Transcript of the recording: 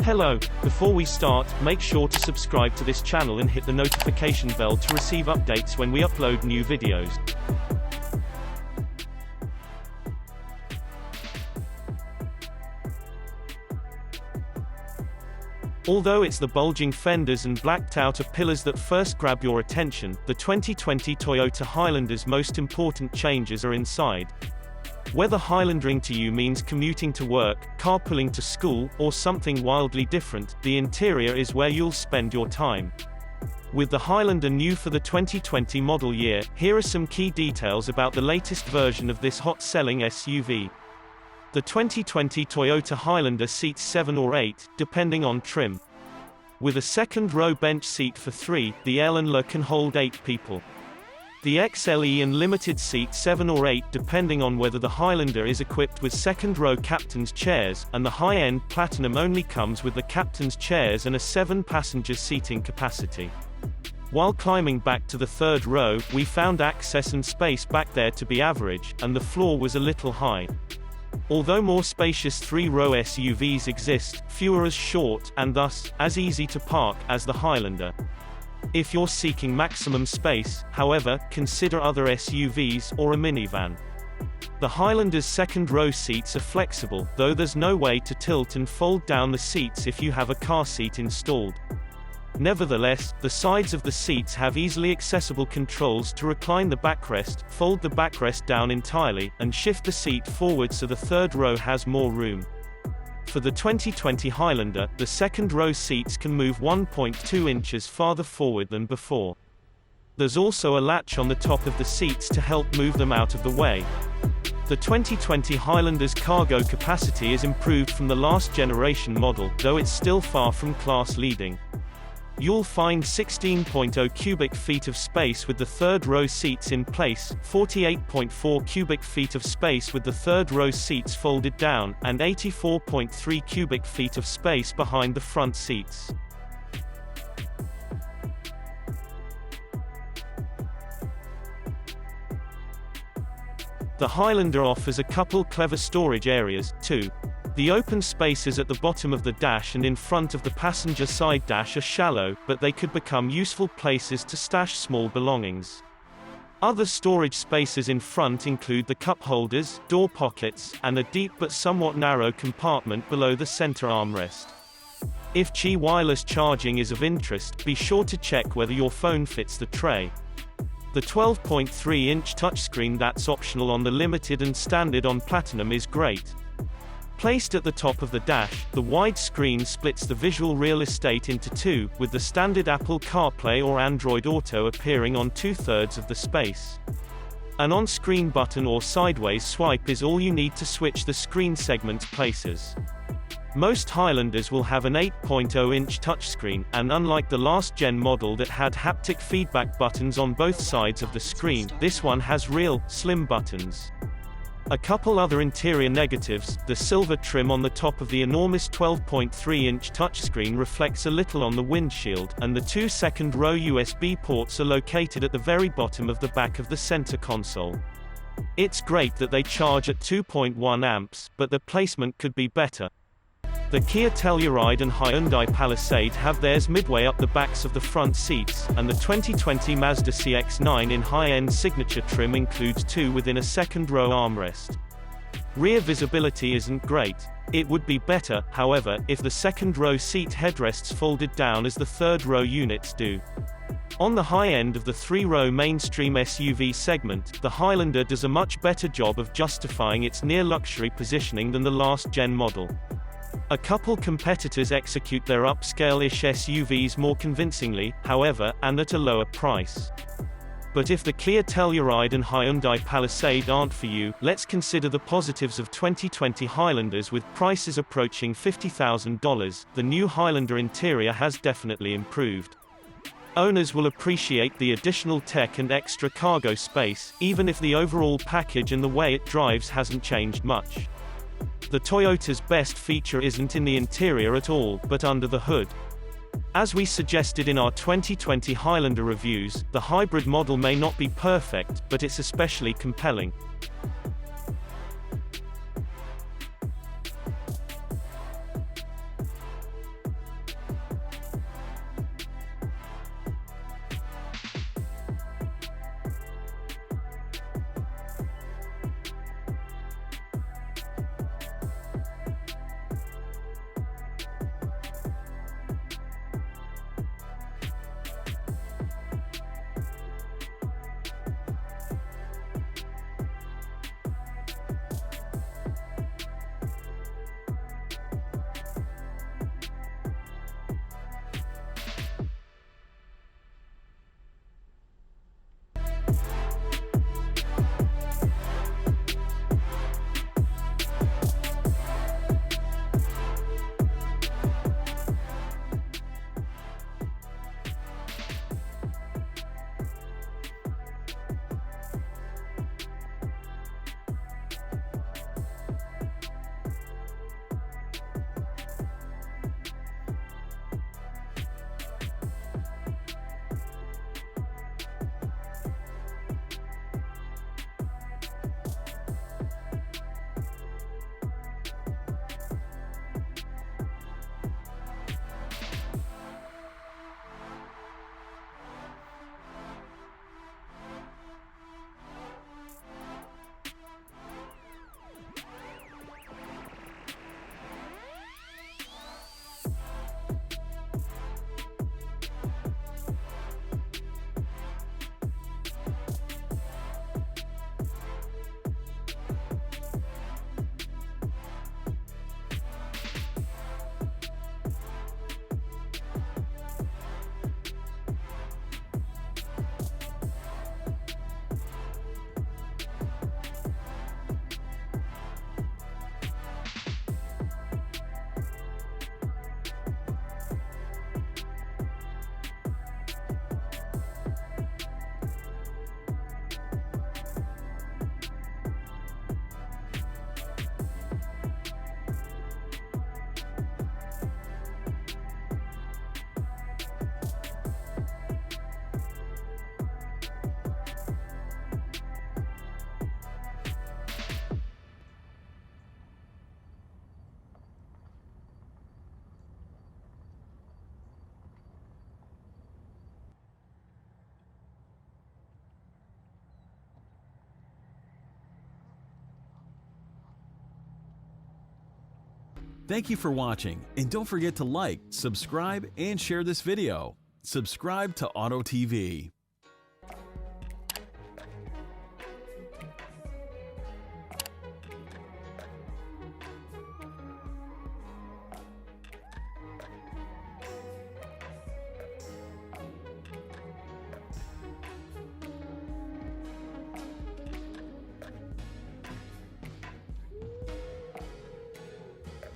Hello, before we start, make sure to subscribe to this channel and hit the notification bell to receive updates when we upload new videos. Although it's the bulging fenders and blacked outer pillars that first grab your attention, the 2020 Toyota Highlander's most important changes are inside. Whether Highlandering to you means commuting to work, carpooling to school, or something wildly different, the interior is where you'll spend your time. With the Highlander new for the 2020 model year, here are some key details about the latest version of this hot-selling SUV. The 2020 Toyota Highlander seats 7 or 8, depending on trim. With a second-row bench seat for 3, the L and L can hold 8 people. The XLE and Limited seat 7 or 8 depending on whether the Highlander is equipped with second-row captain's chairs, and the high-end Platinum only comes with the captain's chairs and a 7-passenger seating capacity. While climbing back to the third row, we found access and space back there to be average, and the floor was a little high. Although more spacious 3-row SUVs exist, fewer as short, and thus, as easy to park, as the Highlander. If you're seeking maximum space, however, consider other SUVs, or a minivan. The Highlander's second-row seats are flexible, though there's no way to tilt and fold down the seats if you have a car seat installed. Nevertheless, the sides of the seats have easily accessible controls to recline the backrest, fold the backrest down entirely, and shift the seat forward so the third row has more room. For the 2020 Highlander, the second-row seats can move 1.2 inches farther forward than before. There's also a latch on the top of the seats to help move them out of the way. The 2020 Highlander's cargo capacity is improved from the last generation model, though it's still far from class-leading. You'll find 16.0 cubic feet of space with the third-row seats in place, 48.4 cubic feet of space with the third-row seats folded down, and 84.3 cubic feet of space behind the front seats. The Highlander offers a couple clever storage areas, too. The open spaces at the bottom of the dash and in front of the passenger side dash are shallow, but they could become useful places to stash small belongings. Other storage spaces in front include the cup holders, door pockets, and a deep but somewhat narrow compartment below the center armrest. If Qi wireless charging is of interest, be sure to check whether your phone fits the tray. The 12.3-inch touchscreen that's optional on the Limited and standard on Platinum is great. Placed at the top of the dash, the wide screen splits the visual real estate into two, with the standard Apple CarPlay or Android Auto appearing on 2/3 of the space. An on-screen button or sideways swipe is all you need to switch the screen segment places. Most Highlanders will have an 8.0-inch touchscreen, and unlike the last-gen model that had haptic feedback buttons on both sides of the screen, this one has real, slim buttons. A couple other interior negatives: the silver trim on the top of the enormous 12.3-inch touchscreen reflects a little on the windshield, and the 2 second-row USB ports are located at the very bottom of the back of the center console. It's great that they charge at 2.1 amps, but the placement could be better. The Kia Telluride and Hyundai Palisade have theirs midway up the backs of the front seats, and the 2020 Mazda CX-9 in high-end signature trim includes 2 within a second-row armrest. Rear visibility isn't great. It would be better, however, if the second-row seat headrests folded down as the third-row units do. On the high end of the 3-row mainstream SUV segment, the Highlander does a much better job of justifying its near-luxury positioning than the last-gen model. A couple competitors execute their upscale-ish SUVs more convincingly, however, and at a lower price. But if the Kia Telluride and Hyundai Palisade aren't for you, let's consider the positives of 2020 Highlanders with prices approaching $50,000. The new Highlander interior has definitely improved. Owners will appreciate the additional tech and extra cargo space, even if the overall package and the way it drives hasn't changed much. The Toyota's best feature isn't in the interior at all, but under the hood. As we suggested in our 2020 Highlander reviews, the hybrid model may not be perfect, but it's especially compelling. Thank you for watching, and don't forget to like, subscribe, and share this video. Subscribe to Auto TV.